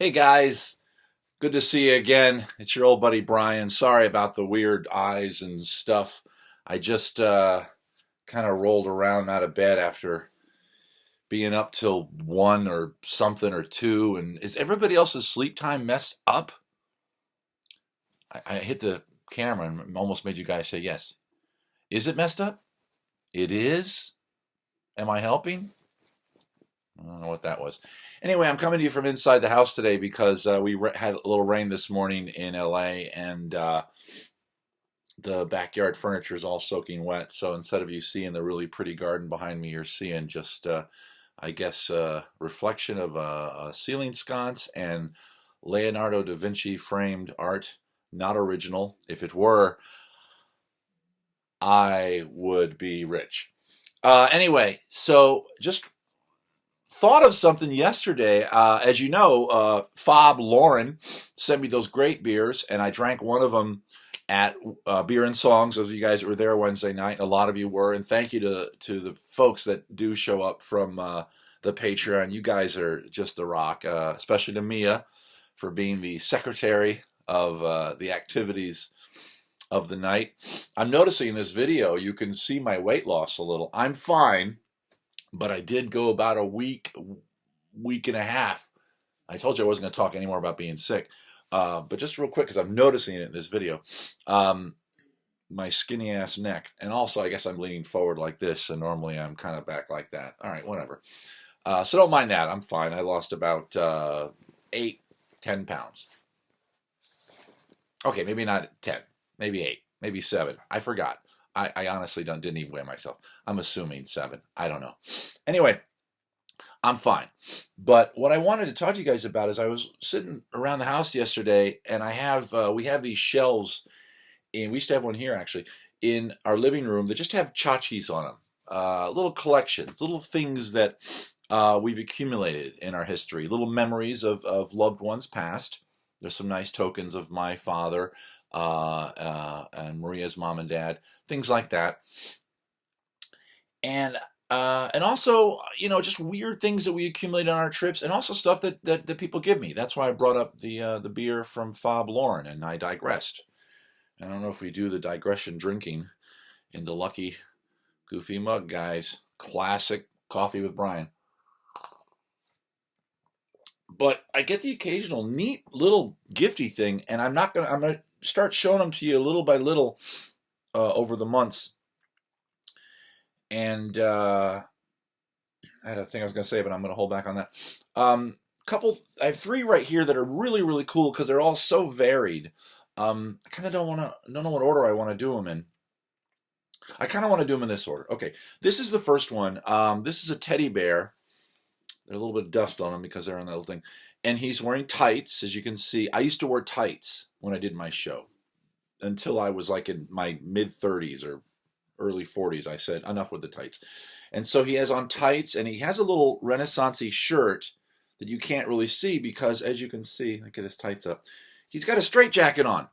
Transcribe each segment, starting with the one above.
Hey guys, good to see you again. It's your old buddy Brian. Sorry about the weird eyes and stuff. I just kind of rolled around out of bed after being up till 1 or something or 2. And is everybody else's sleep time messed up? I hit the camera and almost made you guys say yes. Is it messed up? It is? Am I helping? I don't know what that was. Anyway, I'm coming to you from inside the house today because we had a little rain this morning in LA, and the backyard furniture is all soaking wet. So instead of you seeing the really pretty garden behind me, you're seeing just, I guess, a reflection of a ceiling sconce and Leonardo da Vinci framed art. Not original. If it were, I would be rich. Anyway, so just thought of something yesterday. As you know, Fob Lauren sent me those great beers, and I drank one of them at Beer and Songs. Those of you guys that were there Wednesday night, and a lot of you were. And thank you to the folks that do show up from the Patreon. You guys are just the rock, especially to Mia for being the secretary of the activities of the night. I'm noticing in this video, you can see my weight loss a little. I'm fine. But I did go about a week and a half. I told you I wasn't going to talk anymore about being sick. But just real quick, because I'm noticing it in this video, my skinny ass neck. And also, I guess I'm leaning forward like this, and normally I'm kind of back like that. All right, whatever. So don't mind that. I'm fine. I lost about 10 pounds. Okay, maybe not 10, maybe 8, maybe 7. I forgot. I honestly didn't even weigh myself. I'm assuming 7. I don't know. Anyway, I'm fine. But what I wanted to talk to you guys about is I was sitting around the house yesterday, and we have these shelves, and we used to have one here actually, in our living room that just have tchotchkes on them. Little collections, little things that we've accumulated in our history, little memories of loved ones past. There's some nice tokens of my father and Maria's mom and dad, things like that, and also, just weird things that we accumulate on our trips, and also stuff that people give me. That's why I brought up the beer from Fob Lauren, and I digressed. I don't know if we do the digression drinking in the lucky goofy mug, guys. Classic coffee with Brian. But I get the occasional neat little gifty thing, and I'm gonna start showing them to you little by little over the months. And I had a thing I was going to say, but I'm going to hold back on that. I have 3 right here that are really, really cool because they're all so varied. I kind of don't know what order I want to do them in. I kind of want to do them in this order. Okay, this is the first one. This is a teddy bear. There's a little bit of dust on him because they're on that little thing. And he's wearing tights, as you can see. I used to wear tights when I did my show until I was like in my mid-30s or early 40s. I said, enough with the tights. And so he has on tights, and he has a little Renaissance-y shirt that you can't really see because, as you can see, look at his tights up, he's got a straitjacket on.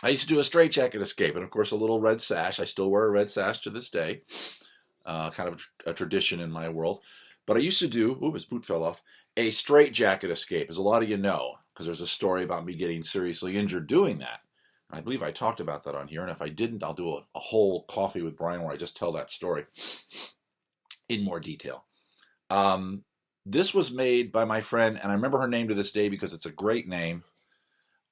I used to do a straitjacket escape, and of course a little red sash. I still wear a red sash to this day, kind of a tradition in my world. But I used to do, his boot fell off, a straitjacket escape, as a lot of you know, because there's a story about me getting seriously injured doing that. I believe I talked about that on here, and if I didn't, I'll do a whole Coffee with Brian where I just tell that story in more detail. This was made by my friend, and I remember her name to this day because it's a great name.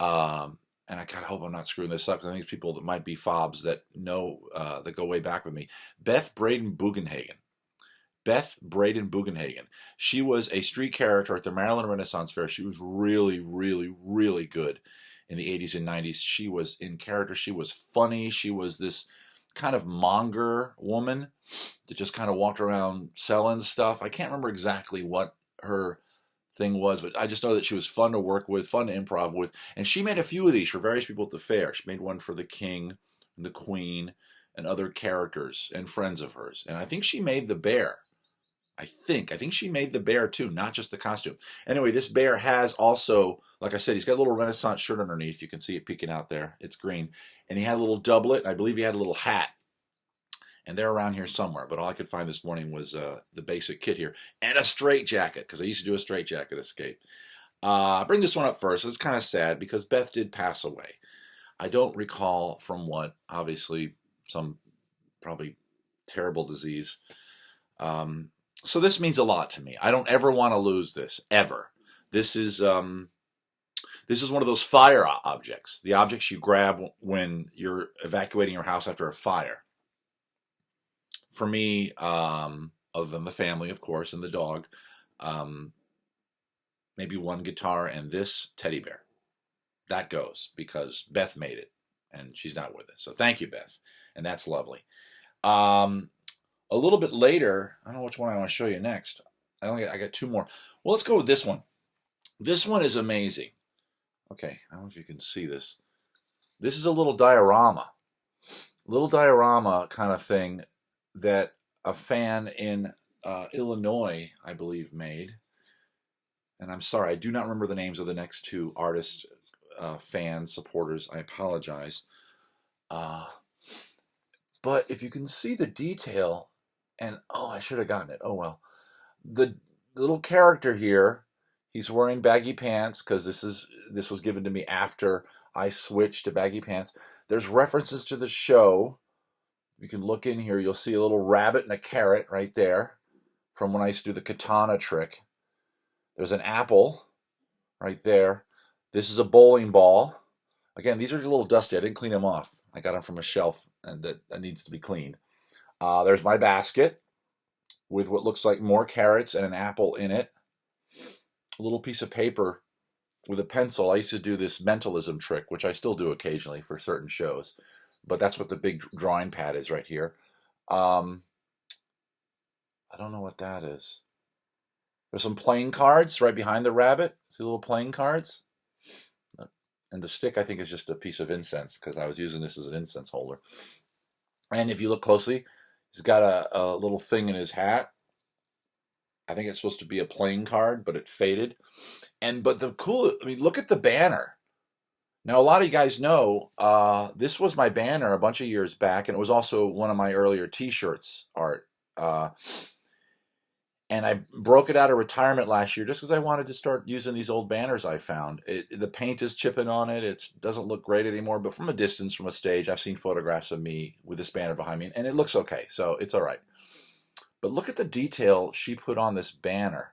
And I kind of hope I'm not screwing this up because I think it's people that might be fobs that know, that go way back with me. Beth Braden Bugenhagen. Beth Braden Bugenhagen. She was a street character at the Maryland Renaissance Fair. She was really, really, really good in the 80s and 90s. She was in character. She was funny. She was this kind of monger woman that just kind of walked around selling stuff. I can't remember exactly what her thing was, but I just know that she was fun to work with, fun to improv with. And she made a few of these for various people at the fair. She made one for the king and the queen and other characters and friends of hers. And I think she made the bear. I think she made the bear too, not just the costume. Anyway, this bear has also, like I said, he's got a little Renaissance shirt underneath. You can see it peeking out there. It's green. And he had a little doublet, and I believe he had a little hat. And they're around here somewhere, but all I could find this morning was the basic kit here. And a straitjacket, because I used to do a straitjacket escape. I bring this one up first. It's kind of sad because Beth did pass away. I don't recall from what, obviously, some probably terrible disease. So this means a lot to me. I don't ever want to lose this, ever. This is one of those fire objects, the objects you grab when you're evacuating your house after a fire. For me, other than the family, of course, and the dog, maybe one guitar and this teddy bear. That goes because Beth made it, and she's not with us. So thank you, Beth, and that's lovely. A little bit later, I don't know which one I want to show you next. I got two more. Well, let's go with this one. This one is amazing. Okay, I don't know if you can see this. This is a little diorama kind of thing that a fan in Illinois, I believe, made. And I'm sorry, I do not remember the names of the next two artists, fans, supporters. I apologize. But if you can see the detail, and oh, I should have gotten it. Oh well. The little character here, he's wearing baggy pants because this was given to me after I switched to baggy pants. There's references to the show. You can look in here. You'll see a little rabbit and a carrot right there from when I used to do the katana trick. There's an apple right there. This is a bowling ball. Again, these are a little dusty. I didn't clean them off. I got them from a shelf, and that needs to be cleaned. There's my basket with what looks like more carrots and an apple in it. A little piece of paper with a pencil. I used to do this mentalism trick, which I still do occasionally for certain shows. But that's what the big drawing pad is right here. I don't know what that is. There's some playing cards right behind the rabbit. See little playing cards? And the stick, I think, is just a piece of incense because I was using this as an incense holder. And if you look closely, he's got a little thing in his hat. I think it's supposed to be a playing card, but it faded. But look at the banner. Now, a lot of you guys know this was my banner a bunch of years back, and it was also one of my earlier T-shirts art. And I broke it out of retirement last year just because I wanted to start using these old banners I found. The paint is chipping on it. It doesn't look great anymore, but from a distance, from a stage, I've seen photographs of me with this banner behind me, and it looks okay, so it's all right. But look at the detail she put on this banner.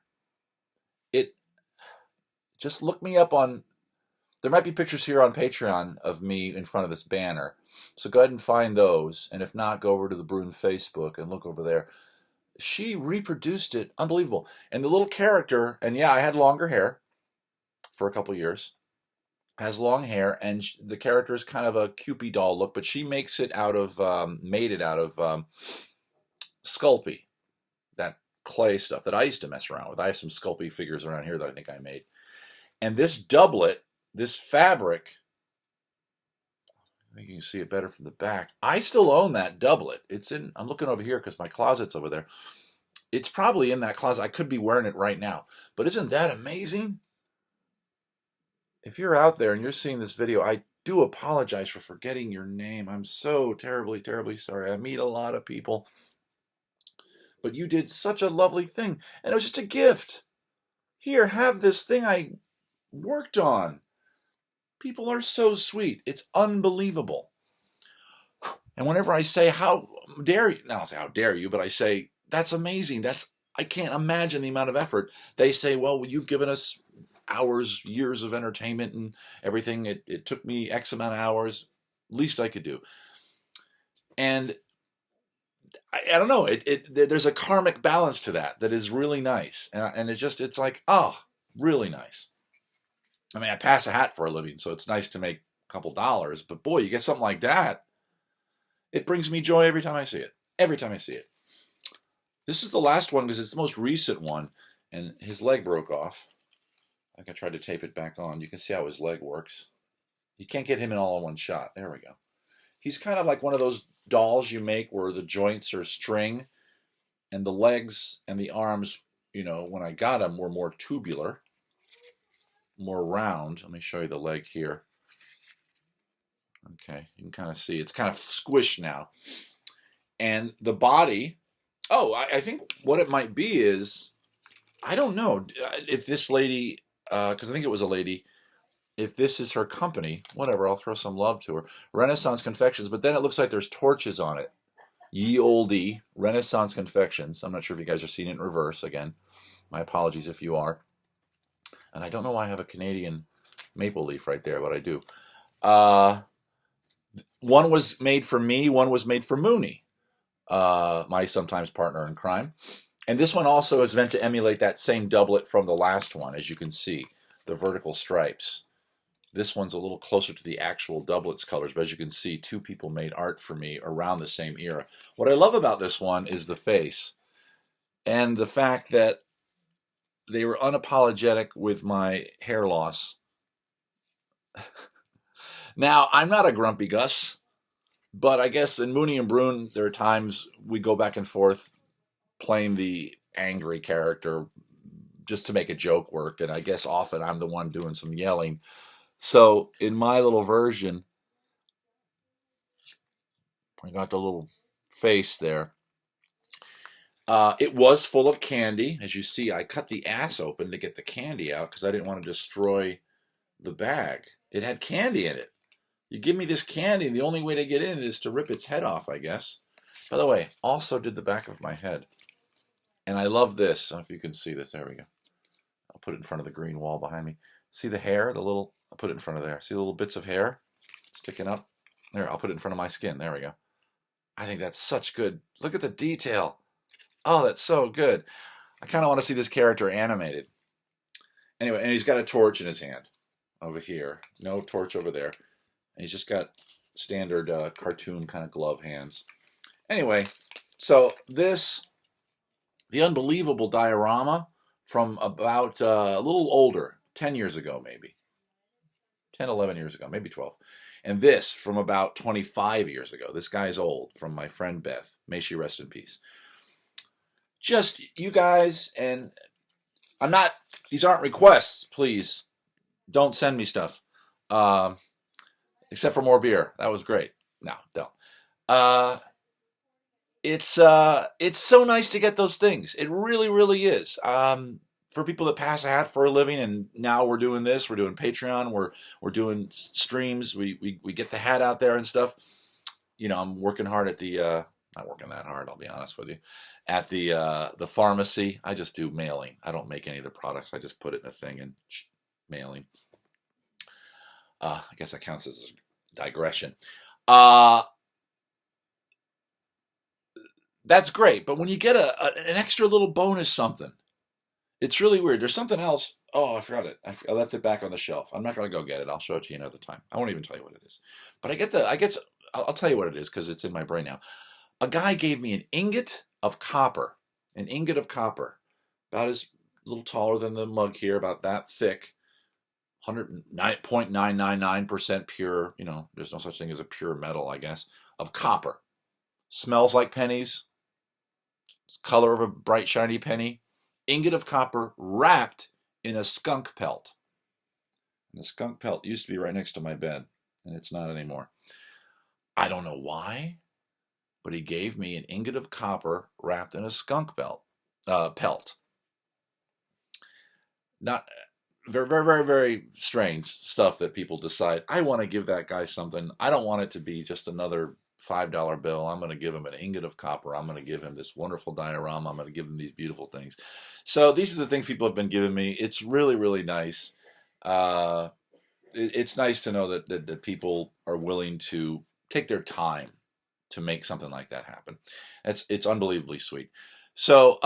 Just look me up on... There might be pictures here on Patreon of me in front of this banner, so go ahead and find those, and if not, go over to the Brune Facebook and look over there. She reproduced it. Unbelievable. And the little character, and yeah, I had longer hair for a couple years, has long hair, and the character is kind of a Cupid doll look, but she makes it out of, made it out of Sculpey, that clay stuff that I used to mess around with. I have some Sculpey figures around here that I think I made. And this doublet, this fabric, I think you can see it better from the back. I still own that doublet. I'm looking over here because my closet's over there. It's probably in that closet. I could be wearing it right now. But isn't that amazing? If you're out there and you're seeing this video, I do apologize for forgetting your name. I'm so terribly, terribly sorry. I meet a lot of people. But you did such a lovely thing. And it was just a gift. Here, have this thing I worked on. People are so sweet. It's unbelievable. And whenever I say, how dare you? Not say, how dare you, but I say, that's amazing. I can't imagine the amount of effort. They say, well, you've given us hours, years of entertainment and everything. It took me X amount of hours. Least I could do. And I don't know. There's a karmic balance to that is really nice. And it's like, really nice. I mean, I pass a hat for a living, so it's nice to make a couple dollars. But boy, you get something like that, it brings me joy every time I see it. Every time I see it. This is the last one because it's the most recent one, and his leg broke off. I think I tried to tape it back on. You can see how his leg works. You can't get him in all in one shot. There we go. He's kind of like one of those dolls you make where the joints are string, and the legs and the arms, when I got him, were more tubular. More round. Let me show you the leg here. Okay, you can kind of see it's kind of squished now. And the body, I think what it might be is, I don't know if this lady because I think it was a lady, if this is her company, whatever, I'll throw some love to her. Renaissance Confections, but then it looks like there's torches on it. Ye Olde Renaissance Confections. I'm not sure if you guys are seeing it in reverse. Again, my apologies if you are. And I don't know why I have a Canadian maple leaf right there, but I do. One was made for me, one was made for Mooney, my sometimes partner in crime. And this one also is meant to emulate that same doublet from the last one, as you can see, the vertical stripes. This one's a little closer to the actual doublets colors, but as you can see, two people made art for me around the same era. What I love about this one is the face and the fact that they were unapologetic with my hair loss. Now, I'm not a grumpy Gus, but I guess in Mooney and Brune, there are times we go back and forth playing the angry character just to make a joke work, and I guess often I'm the one doing some yelling. So in my little version, I got the little face there. It was full of candy. As you see, I cut the ass open to get the candy out because I didn't want to destroy the bag. It had candy in it. You give me this candy, and the only way to get in it is to rip its head off, I guess. By the way, also did the back of my head. And I love this. I don't know if you can see this. There we go. I'll put it in front of the green wall behind me. See the hair? I'll put it in front of there. See the little bits of hair sticking up? There, I'll put it in front of my skin. There we go. I think that's such good. Look at the detail. Oh, that's so good. I kind of want to see this character animated. Anyway, and he's got a torch in his hand over here. No torch over there. And he's just got standard cartoon kind of glove hands. Anyway, so this, the unbelievable diorama from about a little older, 10 years ago maybe. 10, 11 years ago, maybe 12. And this from about 25 years ago. This guy's old, from my friend Beth. May she rest in peace. Just you guys, and I'm not, these aren't requests, please. Don't send me stuff. Except for more beer. That was great. No, don't. It's so nice to get those things. It really, really is. For people that pass a hat for a living, and now we're doing this. We're doing Patreon. We're doing streams. We get the hat out there and stuff. You know, I'm working hard at the not working that hard, I'll be honest with you. At the pharmacy, I just do mailing. I don't make any of the products. I just put it in a thing and mailing. I guess that counts as a digression. That's great, but when you get an extra little bonus something, it's really weird. There's something else. Oh, I forgot it. I left it back on the shelf. I'm not going to go get it. I'll show it to you another time. I won't even tell you what it is. But I'll tell you what it is because it's in my brain now. A guy gave me an ingot of copper. An ingot of copper. About as a little taller than the mug here, about that thick. 109.999% pure. You know, there's no such thing as a pure metal, I guess. Of copper. Smells like pennies. Color of a bright, shiny penny. Ingot of copper wrapped in a skunk pelt. And the skunk pelt used to be right next to my bed, and it's not anymore. I don't know why, but he gave me an ingot of copper wrapped in a skunk pelt. Not very, very, very, very strange stuff that people decide. I want to give that guy something. I don't want it to be just another $5 bill. I'm going to give him an ingot of copper. I'm going to give him this wonderful diorama. I'm going to give him these beautiful things. So these are the things people have been giving me. It's really, really nice. It's nice to know that people are willing to take their time to make something like that happen. It's unbelievably sweet. So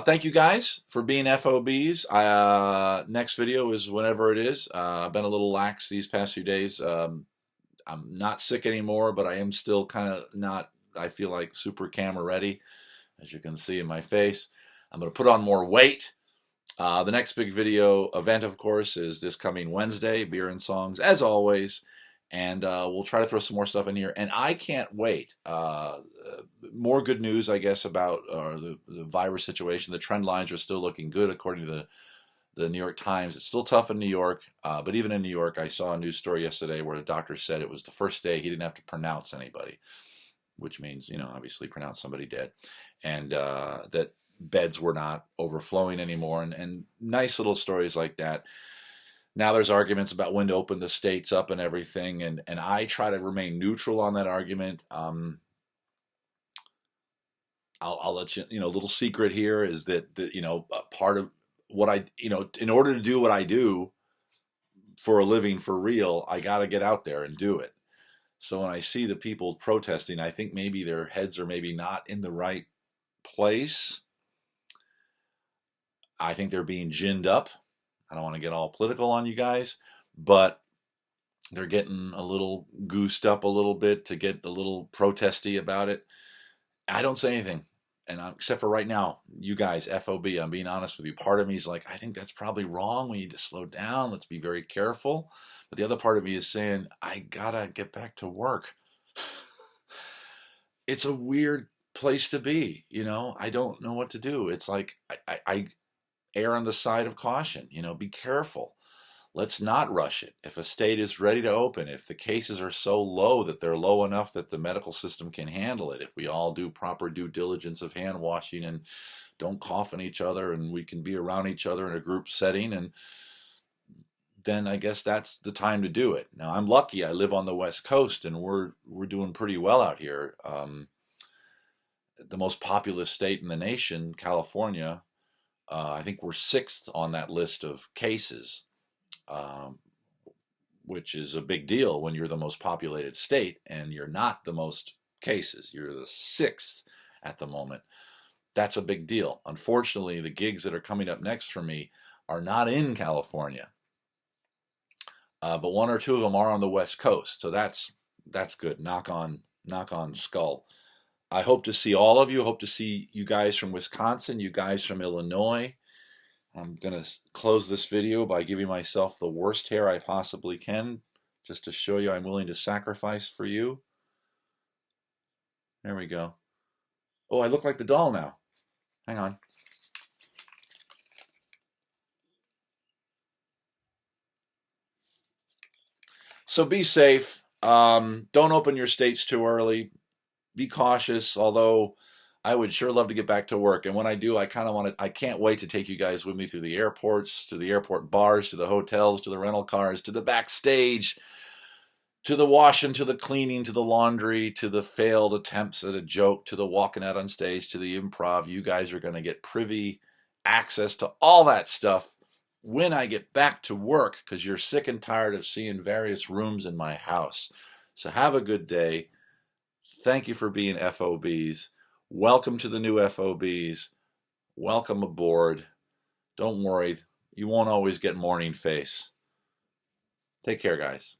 thank you guys for being FOBs. Next video is whenever it is. I've been a little lax these past few days. I'm not sick anymore, but I am still kind of not, I feel like, super camera ready, as you can see in my face. I'm going to put on more weight. The next big video event, of course, is this coming Wednesday, Beer and Songs, as always. And we'll try to throw some more stuff in here. And I can't wait. More good news, I guess, about the virus situation. The trend lines are still looking good, according to the New York Times. It's still tough in New York, but even in New York, I saw a news story yesterday where the doctor said it was the first day he didn't have to pronounce anybody, which means, you know, obviously pronounce somebody dead, and that beds were not overflowing anymore, and nice little stories like that. Now there's arguments about when to open the states up and everything, and I try to remain neutral on that argument. I'll let you, a little secret here is that part of what I, in order to do what I do for a living for real, I got to get out there and do it. So when I see the people protesting, I think maybe their heads are maybe not in the right place. I think they're being ginned up. I don't want to get all political on you guys, but they're getting a little goosed up a little bit to get a little protesty about it. I don't say anything. And except for right now, you guys, FOB, I'm being honest with you. Part of me is like, I think that's probably wrong. We need to slow down. Let's be very careful. But the other part of me is saying, I gotta get back to work. It's a weird place to be, I don't know what to do. It's like, I err on the side of caution, be careful. Let's not rush it. If a state is ready to open, if the cases are so low that they're low enough that the medical system can handle it, if we all do proper due diligence of hand washing and don't cough on each other and we can be around each other in a group setting, and then I guess that's the time to do it. Now, I'm lucky. I live on the West Coast and we're doing pretty well out here. The most populous state in the nation, California, I think we're 6th on that list of cases. Which is a big deal when you're the most populated state and you're not the most cases. You're the 6th at the moment. That's a big deal. Unfortunately, the gigs that are coming up next for me are not in California, but 1 or 2 of them are on the West Coast. So that's good. Knock on skull. I hope to see all of you. Hope to see you guys from Wisconsin, you guys from Illinois. I'm going to close this video by giving myself the worst hair I possibly can, just to show you I'm willing to sacrifice for you. There we go. Oh, I look like the doll now. Hang on. So be safe. Don't open your states too early. Be cautious, although I would sure love to get back to work. And when I do, I can't wait to take you guys with me through the airports, to the airport bars, to the hotels, to the rental cars, to the backstage, to the washing, to the cleaning, to the laundry, to the failed attempts at a joke, to the walking out on stage, to the improv. You guys are going to get privy access to all that stuff when I get back to work, because you're sick and tired of seeing various rooms in my house. So have a good day. Thank you for being FOBs. Welcome to the new FOBs. Welcome aboard. Don't worry, you won't always get morning face. Take care, guys.